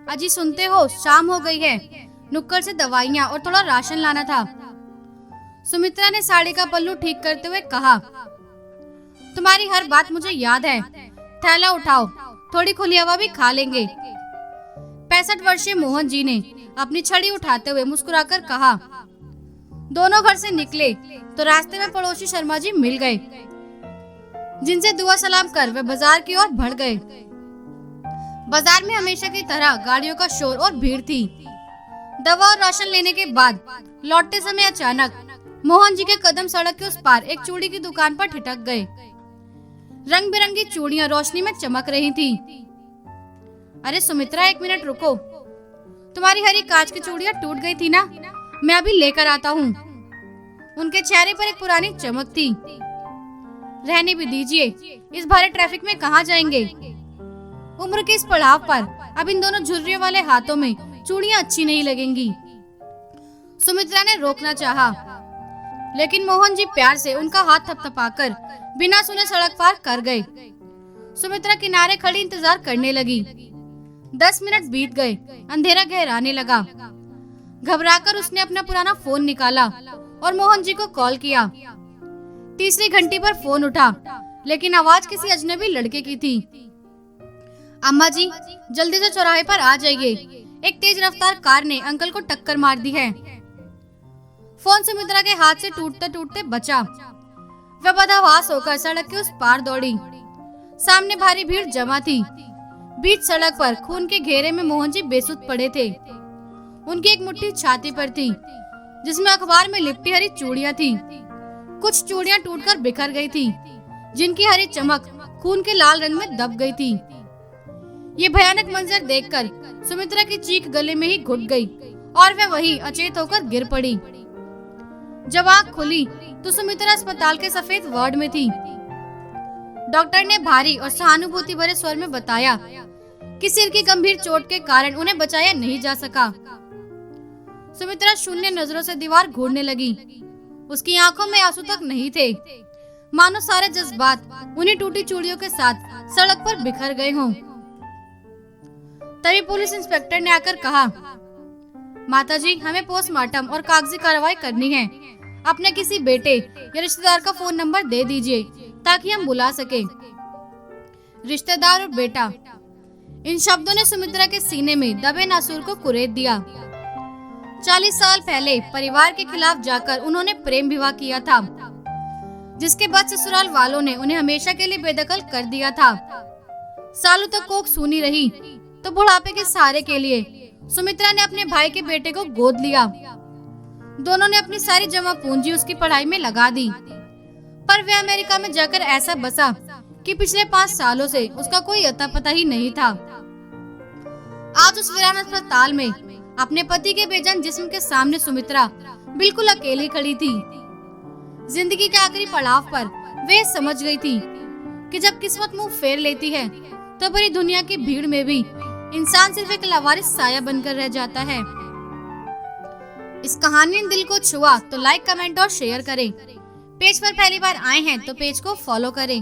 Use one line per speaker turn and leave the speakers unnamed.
अजी सुनते हो, शाम हो गई है, नुक्कड़ से दवाइयाँ और थोड़ा राशन लाना था। सुमित्रा ने साड़ी का पल्लू ठीक करते हुए कहा, तुम्हारी हर बात मुझे याद है, थैला उठाओ, थोड़ी खुली हवा भी खा लेंगे। 65 वर्षीय मोहन जी ने अपनी छड़ी उठाते हुए मुस्कुराकर कहा। दोनों घर से निकले तो रास्ते में पड़ोसी शर्मा जी मिल गए, जिनसे दुआ सलाम कर वे बाजार की ओर बढ़ गए। बाजार में हमेशा की तरह गाड़ियों का शोर और भीड़ थी। दवा और राशन लेने के बाद लौटते समय अचानक मोहन जी के कदम सड़क के उस पार एक चूड़ी की दुकान पर ठिठक गए। रंग बिरंगी चूड़ियां रोशनी में चमक रही थी। अरे सुमित्रा, 1 मिनट रुको, तुम्हारी हरी कांच की चूड़ियां टूट गई थी ना, मैं अभी लेकर आता हूँ। उनके चेहरे पर एक पुरानी चमक थी। रहने भी दीजिए, इस भारी ट्रैफिक में कहाँ जाएंगे। उम्र के इस पड़ाव पर अब इन दोनों झुर्रियों वाले हाथों में चूड़ियां अच्छी नहीं लगेंगी। सुमित्रा ने रोकना चाहा, लेकिन मोहन जी प्यार से उनका हाथ थपथपाकर बिना सुने सड़क पार कर गए। सुमित्रा किनारे खड़ी इंतजार करने लगी। 10 मिनट बीत गए, अंधेरा गहराने लगा। घबराकर उसने अपना पुराना फोन निकाला और मोहन जी को कॉल किया। तीसरी घंटी पर फोन उठा, लेकिन आवाज किसी अजनबी लड़के की थी। अम्मा जी, जल्दी से चौराहे पर आ जाइए, एक तेज रफ्तार कार ने अंकल को टक्कर मार दी है। फोन सुमित्रा के हाथ से टूटते टूटते बचा। वह बदहवास होकर सड़क के उस पार दौड़ी। सामने भारी भीड़ जमा थी। बीच सड़क पर खून के घेरे में मोहन जी बेसुध पड़े थे। उनकी एक मुट्ठी छाती पर थी, जिसमें अखबार में लिपटी हरी चूड़ियां थी। कुछ चूड़ियां टूटकर बिखर गई थी, जिनकी हरी चमक खून के लाल रंग में दब गई थी। ये भयानक मंजर देखकर सुमित्रा की चीख गले में ही घुट गई और वह वही अचेत होकर गिर पड़ी। जब आँख खुली तो सुमित्रा अस्पताल के सफेद वार्ड में थी। डॉक्टर ने भारी और सहानुभूति भरे स्वर में बताया कि सिर की गंभीर चोट के कारण उन्हें बचाया नहीं जा सका। सुमित्रा शून्य नजरों से दीवार घूरने लगी। उसकी आंखों में आंसू तक नहीं थे, मानो सारे जज्बात उन्हीं टूटी चूड़ियों के साथ सड़क पर बिखर गए हों। तभी पुलिस इंस्पेक्टर ने आकर कहा, माताजी, हमें पोस्टमार्टम और कागजी कार्रवाई करनी है। अपने किसी बेटे या रिश्तेदार का फोन नंबर दे दीजिए ताकि हम बुला सके। रिश्तेदार और बेटा, इन शब्दों ने सुमित्रा के सीने में दबे नासूर को कुरेद दिया। 40 साल पहले परिवार के खिलाफ जाकर उन्होंने प्रेम विवाह किया था, जिसके बाद ससुराल वालों ने उन्हें हमेशा के लिए बेदखल कर दिया था। सालों तक कोख सूनी रही तो बुढ़ापे के सहारे के लिए सुमित्रा ने अपने भाई के बेटे को गोद लिया। दोनों ने अपनी सारी जमा पूंजी उसकी पढ़ाई में लगा दी, पर वह अमेरिका में जाकर ऐसा बसा कि पिछले 5 सालों से उसका कोई अता पता ही नहीं था। आज उस वीरान अस्पताल में अपने पति के बेजान जिस्म के सामने सुमित्रा बिल्कुल अकेली खड़ी थी। जिंदगी के आखिरी पड़ाव पर वे समझ गई थी कि जब किस्मत मुंह फेर लेती है तो बड़ी दुनिया की भीड़ में भी इंसान सिर्फ एक लावारिस साया बनकर रह जाता है। इस कहानी ने दिल को छुआ तो लाइक, कमेंट और शेयर करें। पेज पर पहली बार आए हैं तो पेज को फॉलो करें।